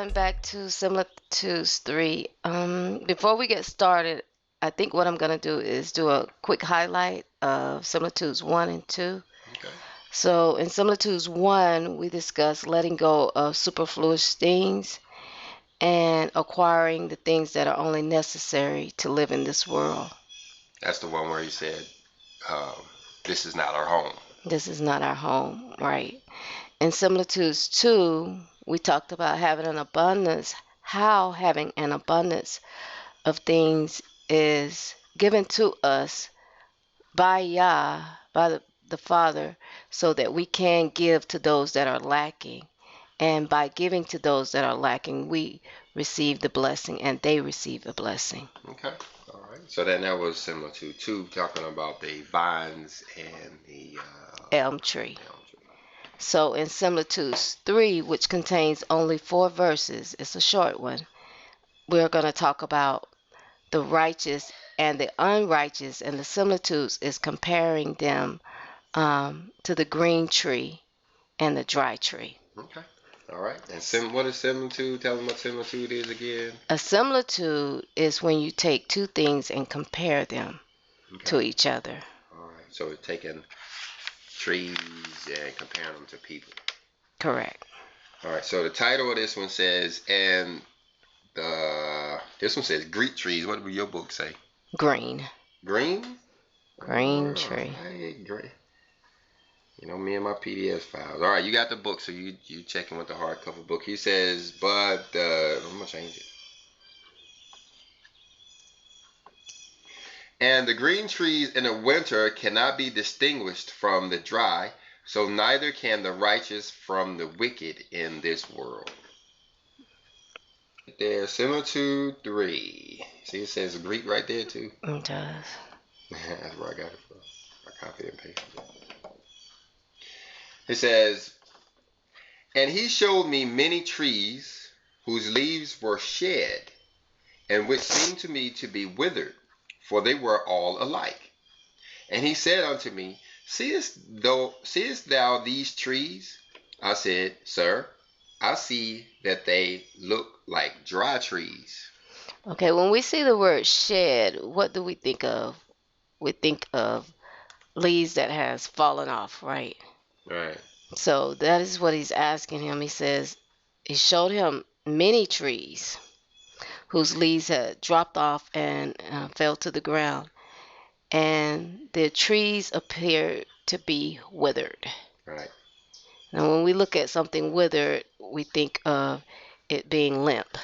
going back to Similitudes 3. Before we get started, I think what I'm going to do is do a quick highlight of Similitudes 1 and 2. Okay. So in Similitudes 1, we discussed letting go of superfluous things and acquiring the things that are only necessary to live in this world. That's the one where he said, um, this is not our home. This is not our home, right? In Similitudes 2, we talked about having an abundance, how having an abundance of things is given to us by Yah, by the Father, so that we can give to those that are lacking. And by giving to those that are lacking, we receive the blessing and they receive the blessing. Okay. All right. So then that was Similitude 2, talking about the vines and the Elm tree. elm tree. So in Similitudes 3, which contains only 4 verses, it's a short one, we're going to talk about the righteous and the unrighteous, and the similitudes is comparing them to the green tree and the dry tree. Okay. All right. And what is similitude? Tell them what similitude is again. A similitude is when you take two things and compare them to each other. All right. So we're taking trees and comparing them to people. Correct. All right. So the title of this one says, and this one says Greek trees. What would your book say? Green. Green? Green tree. I hate green. You know, me and my PDF files. All right, you got the book, so you checking with the hardcover book. He says, but I'm gonna change it. And the green trees in the winter cannot be distinguished from the dry, so neither can the righteous from the wicked in this world. There's Similitude 3. See, it says Greek right there too. It does. That's where I got it from. I copy and paste it. It says, and he showed me many trees whose leaves were shed, and which seemed to me to be withered, for they were all alike. And he said unto me, Seest thou these trees? I said, Sir, I see that they look like dry trees. Okay, when we see the word shed, what do we think of? We think of leaves that has fallen off, right? Right. So that is what he's asking him. He says he showed him many trees whose leaves had dropped off and fell to the ground, and the trees appeared to be withered. Right. Now, when we look at something withered, we think of it being limp.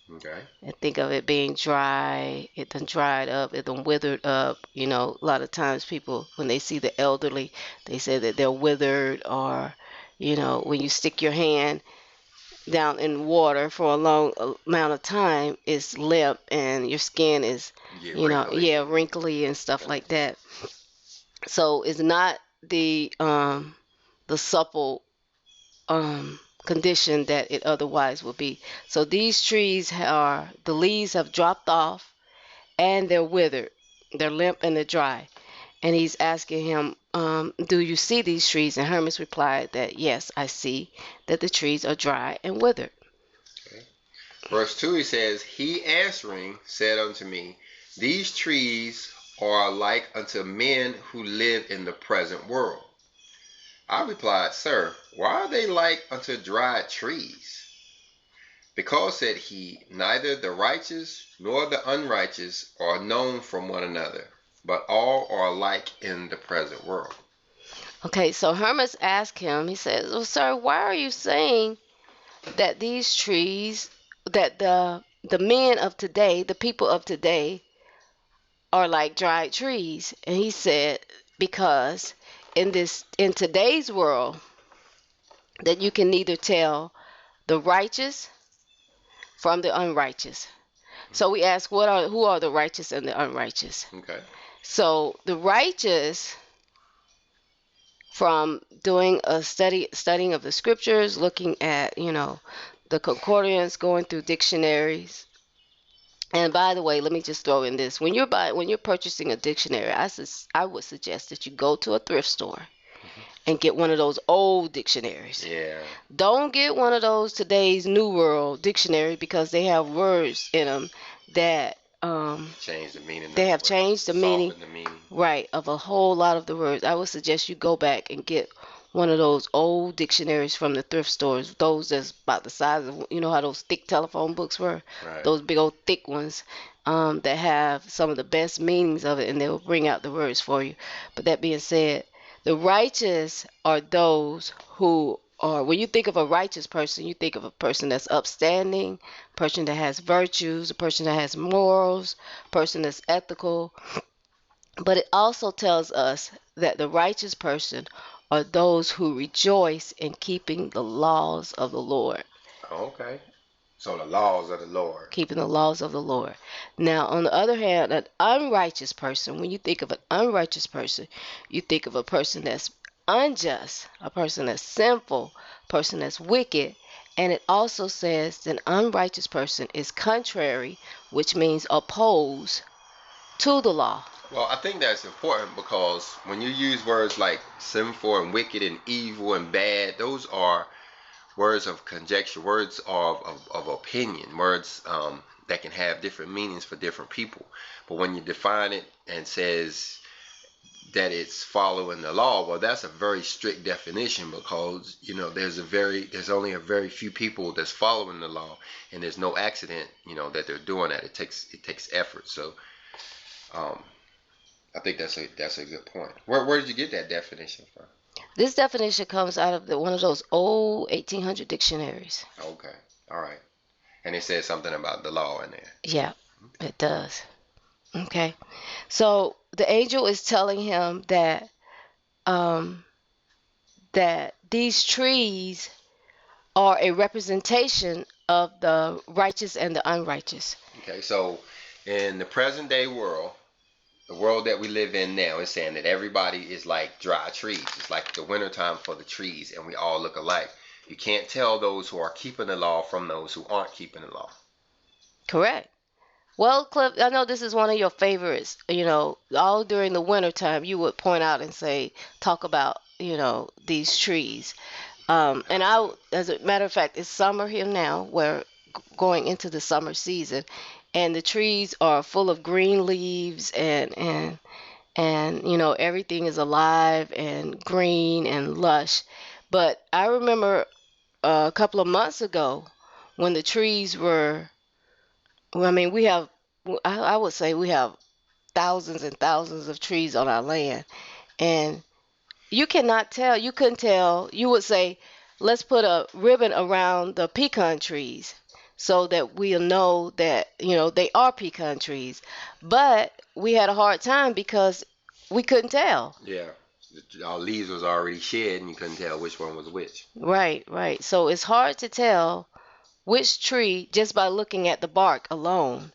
Okay. And think of it being dry, it done dried up, it done withered up. You know, a lot of times people, when they see the elderly, they say that they're withered, or, you know, when you stick your hand down in water for a long amount of time, it's limp and your skin is, wrinkly and stuff like that. So it's not the supple condition that it otherwise would be. So these trees the leaves have dropped off and they're withered. They're limp and they're dry. And he's asking him, do you see these trees? And Hermas replied that, yes, I see that the trees are dry and withered. Okay. Verse 2, he says, he answering said unto me, these trees are like unto men who live in the present world. I replied, Sir, why are they like unto dried trees? Because, said he, neither the righteous nor the unrighteous are known from one another, but all are alike in the present world. Okay, so Hermas asked him, he says, well, sir, why are you saying that these trees, that the men of today, the people of today, are like dried trees? And he said, because in today's world, that you can neither tell the righteous from the unrighteous. So we ask, who are the righteous and the unrighteous? Okay. So the righteous, from doing a studying of the scriptures, looking at, the concordance, going through dictionaries. And by the way, let me just throw in this: when you're purchasing a dictionary, I would suggest that you go to a thrift store and get one of those old dictionaries. Yeah. Don't get one of those today's New World dictionary because they have words in them that Change the meaning of they the have word. changed the meaning, Soften the meaning. right, of a whole lot of the words. I would suggest you go back and get one of those old dictionaries from the thrift stores, those that's about the size of, you know how those thick telephone books were, Right. those big old thick ones, that have some of the best meanings of it, and they will bring out the words for you. But that being said, the righteous are those who are, when you think of a righteous person, you think of a person that's upstanding, person that has virtues, a person that has morals, person that's ethical. But it also tells us that the righteous person are those who rejoice in keeping the laws of the Lord. Okay. So the laws of the Lord. Keeping the laws of the Lord. Now, on the other hand, an unrighteous person, when you think of an unrighteous person, you think of a person that's unjust, a person that's sinful, a person that's wicked. And it also says that an unrighteous person is contrary, which means oppose to the law. Well, I think that's important because when you use words like sinful and wicked and evil and bad, those are words of conjecture, words of opinion, words that can have different meanings for different people. But when you define it and says that it's following the law, well, that's a very strict definition because there's only a very few people that's following the law, and there's no accident that they're doing that. It takes effort. So um, I think that's a good point. Where did you get that definition from? This definition comes out of one of those old 1800 dictionaries. Okay, all right. And it says something about the law in there. Yeah, it does. Okay. So the angel is telling him um, that these trees are a representation of the righteous and the unrighteous. Okay, so in the present day world, the world that we live in now, is saying that everybody is like dry trees. It's like the wintertime for the trees, and we all look alike. You can't tell those who are keeping the law from those who aren't keeping the law. Correct. Well, Cliff, I know this is one of your favorites. All during the wintertime, you would point out and say, talk about, these trees. As a matter of fact, it's summer here now. We're going into the summer season, and the trees are full of green leaves, and everything is alive and green and lush. But I remember a couple of months ago when the trees were, well, I mean, I would say we have thousands and thousands of trees on our land, and you cannot tell. You couldn't tell. You would say, let's put a ribbon around the pecan trees so that we'll know that, they are pecan trees. But we had a hard time because we couldn't tell. Yeah, our leaves was already shed, and you couldn't tell which one was which. Right, right. So it's hard to tell which tree just by looking at the bark alone,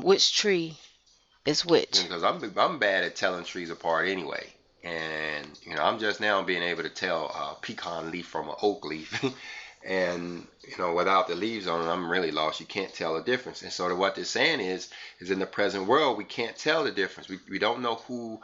which tree is which. Because I'm bad at telling trees apart anyway, and I'm just now being able to tell a pecan leaf from an oak leaf, and without the leaves on it, I'm really lost. You can't tell the difference. And so what they're saying is in the present world we can't tell the difference. We don't know who.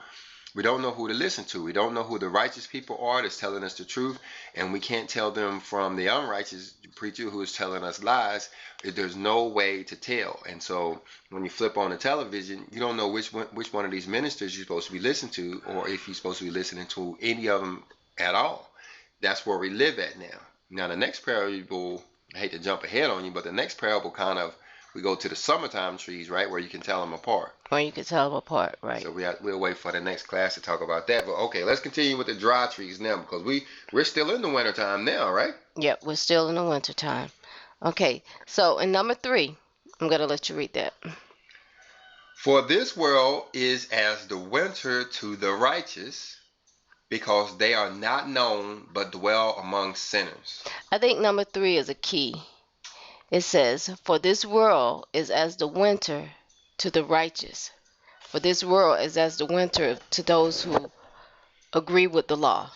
We don't know who to listen to. We don't know who the righteous people are that's telling us the truth, and we can't tell them from the unrighteous preacher who is telling us lies. There's no way to tell. And so when you flip on the television, you don't know which one of these ministers you're supposed to be listening to, or if you're supposed to be listening to any of them at all. That's where we live at now. Now the next parable, I hate to jump ahead on you, but the next parable we go to the summertime trees, right, where you can tell them apart. Or you can tell them apart, right. So we'll wait for the next class to talk about that. But okay, let's continue with the dry trees now, because we're still in the wintertime now, right? Yep, we're still in the wintertime. Okay, so in number 3, I'm going to let you read that. For this world is as the winter to the righteous, because they are not known, but dwell among sinners. I think number 3 is a key. It says, for this world is as the winter to the righteous. For this world is as the winter to those who agree with the law.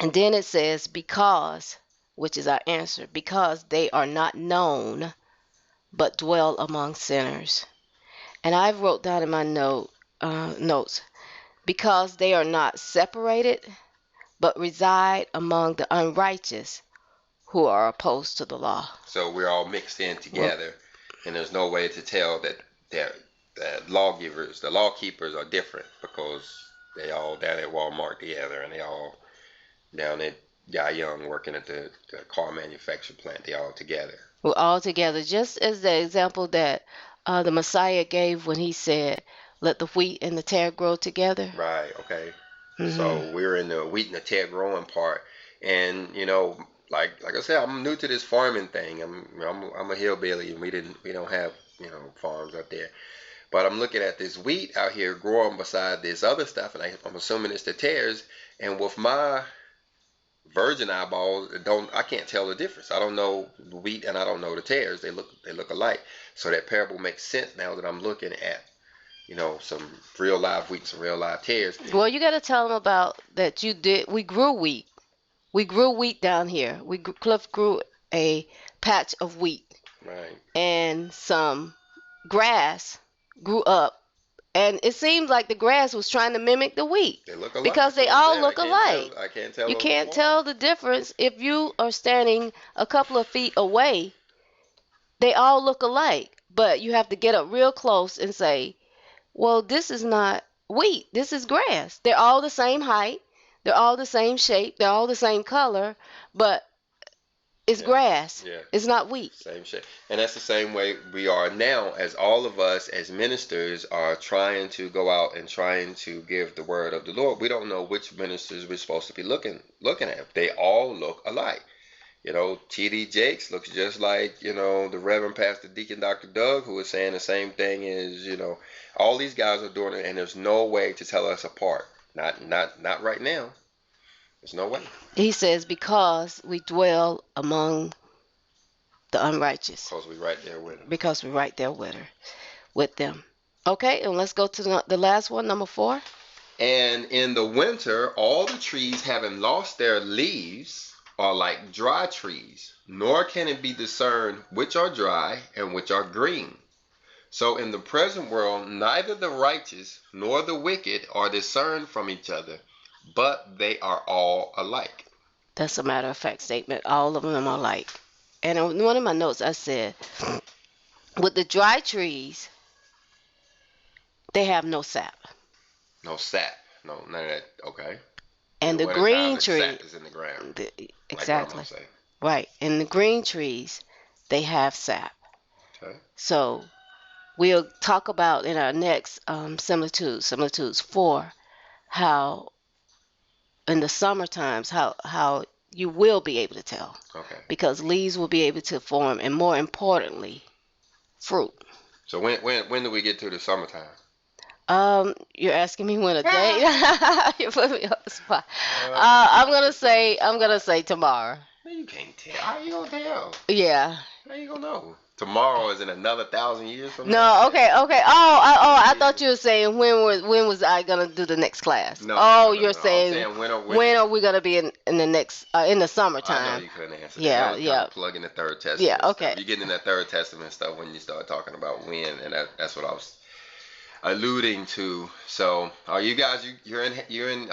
And then it says, because, which is our answer, because they are not known, but dwell among sinners. And I've wrote down in my notes, because they are not separated, but reside among the unrighteous who are opposed to the law. So we're all mixed in Well, together, and there's no way to tell that the lawgivers, the law keepers are different because they all down at Walmart together, and they all down at Guy Young working at the car manufacturing plant. They all together. we're all together, just as the example that the Messiah gave when he said, "Let the wheat and the tare grow together." Right. Okay. Hmm. So we're in the wheat and the tear growing part, and like I said, I'm new to this farming thing. I'm a hillbilly, and we don't have farms out there. But I'm looking at this wheat out here growing beside this other stuff, and I'm assuming it's the tares. And with my virgin eyeballs, I can't tell the difference. I don't know the wheat and I don't know the tares. They look alike. So that parable makes sense now that I'm looking at some real live wheat, some real live tares. Well, you got to tell them about that. We grew wheat. We grew wheat down here. Cliff grew a patch of wheat, Right. and some grass grew up, and it seemed like the grass was trying to mimic the wheat They look alike. because they all look alike. I can't tell. You can't tell the difference if you are standing a couple of feet away. They all look alike, but you have to get up real close and say, well, this is not wheat. This is grass. They're all the same height. They're all the same shape. They're all the same color, but it's grass. Yeah. It's not wheat. Same shape. And that's the same way we are now, as all of us as ministers are trying to go out and trying to give the word of the Lord. We don't know which ministers we're supposed to be looking at. They all look alike. T.D. Jakes looks just like, the Reverend Pastor Deacon Dr. Doug, who is saying the same thing as, all these guys are doing it, and there's no way to tell us apart. Not right now. There's no way. He says, because we dwell among the unrighteous. Because we're right there with them. Because we're right there with them. Okay, and let's go to the last one, number 4. And in the winter, all the trees having lost their leaves are like dry trees, nor can it be discerned which are dry and which are green. So in the present world, neither the righteous nor the wicked are discerned from each other, but they are all alike. That's a matter-of-fact statement. All of them are alike. And in one of my notes, I said, with the dry trees, they have no sap. No sap. No, none of that. Okay. And the green tree, sap is in the ground. Exactly. Like say. Right. And the green trees, they have sap. Okay. So we'll talk about in our next similitudes 4, how in the summer times, how you will be able to tell. Okay. Because leaves will be able to form, and more importantly, fruit. So when do we get to the summertime? You're asking me when a date? You put me on the spot. I'm gonna say tomorrow. No, you can't tell. How you gonna tell? Yeah. How you gonna know? Tomorrow is in another 1,000 years from now. No, okay. I thought you were saying when was I gonna do the next class? No, you're saying, when are we gonna be in the next in the summertime? I know you couldn't answer that. Yeah, That was yeah. kind of plug in the Third Testament. Yeah, stuff. okay. You get in that Third Testament stuff when you start talking about when, and that's what I was alluding to. So, you guys, you're in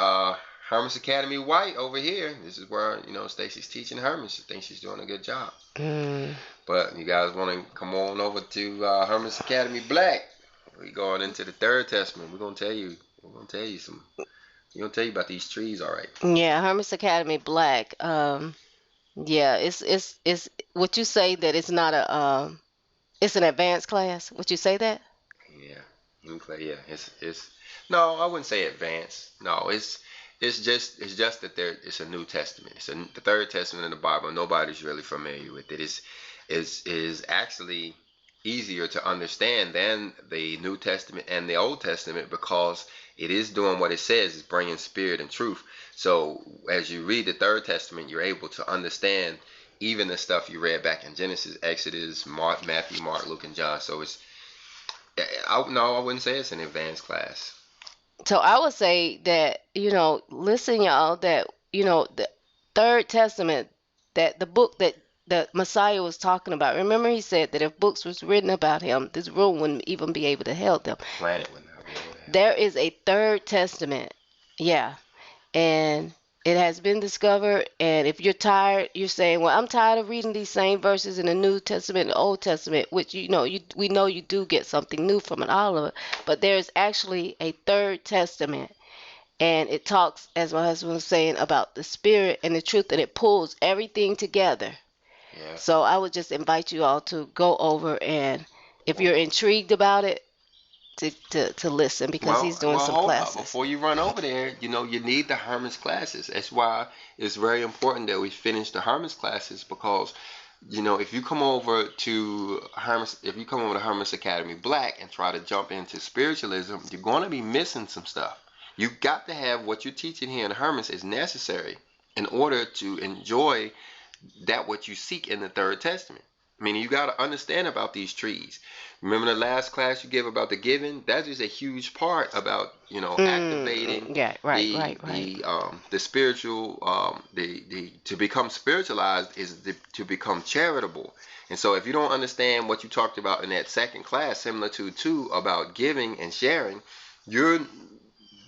Hermas Academy White over here. This is where Stacy's teaching Hermas. I think she's doing a good job. But you guys want to come on over to Hermas Academy Black? We're going into the Third Testament. We're gonna tell you about these trees, all right? Yeah, Hermas Academy Black. Yeah, it's would you say that it's not it's an advanced class? Would you say that? Yeah, it's no, I wouldn't say advanced. No, it's just that it's a New Testament. It's the Third Testament in the Bible. Nobody's really familiar with it. Is actually easier to understand than the New Testament and the Old Testament, because it is doing what it says. It's bringing spirit and truth. So as you read the Third Testament, you're able to understand even the stuff you read back in Genesis, Exodus, Matthew, Mark, Luke, and John. So I wouldn't say it's an advanced class. So I would say that, listen, y'all, that, the Third Testament, that the book that the Messiah was talking about, remember he said that if books was written about him, this room wouldn't even be able to help them. Planet would not be able to help. There is a Third Testament. Yeah. And It has been discovered, and if you're tired, you're saying, "Well, I'm tired of reading these same verses in the New Testament and the Old Testament," which we know you do get something new from it, all of it. But there's actually a third testament, and it talks, as my husband was saying, about the spirit and the truth, and it pulls everything together. Yeah. So I would just invite you all to go over, and if Well, you're intrigued about it, to listen, because he's doing some hold up. classes. Before you run over there, you need the Hermas classes. That's why it's very important that we finish the Hermas classes because, if you come over to Hermas Academy Black and try to jump into spiritualism, you're going to be missing some stuff. You got to have what you're teaching here in Hermas is necessary in order to enjoy that what you seek in the Third Testament. I mean, you got to understand about these trees. Remember the last class you gave about the giving? That is a huge part about activating Yeah, right, the right, right. the spiritual the to become spiritualized is to become charitable. And so if you don't understand what you talked about in that second class, Similitude 2, about giving and sharing, you're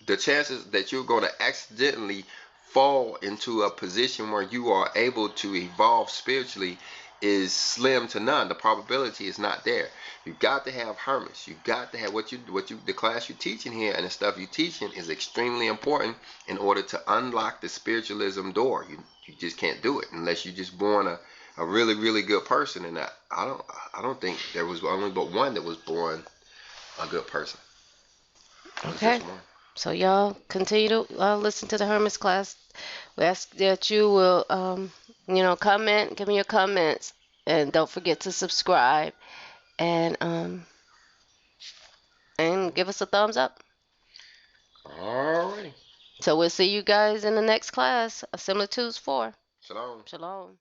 the chances that you're going to accidentally fall into a position where you are able to evolve spiritually is slim to none. The probability is not there. You got to have Hermas. You got to have the class you're teaching here and the stuff you're teaching is extremely important in order to unlock the spiritualism door. You just can't do it unless you're just born a really really good person. And I don't think there was only but one that was born a good person. It was Okay. just one. So y'all continue to listen to the Hermes class. We ask that you will, comment, give me your comments, and don't forget to subscribe and give us a thumbs up. Alrighty. So we'll see you guys in the next class of Similitudes 4. Shalom. Shalom.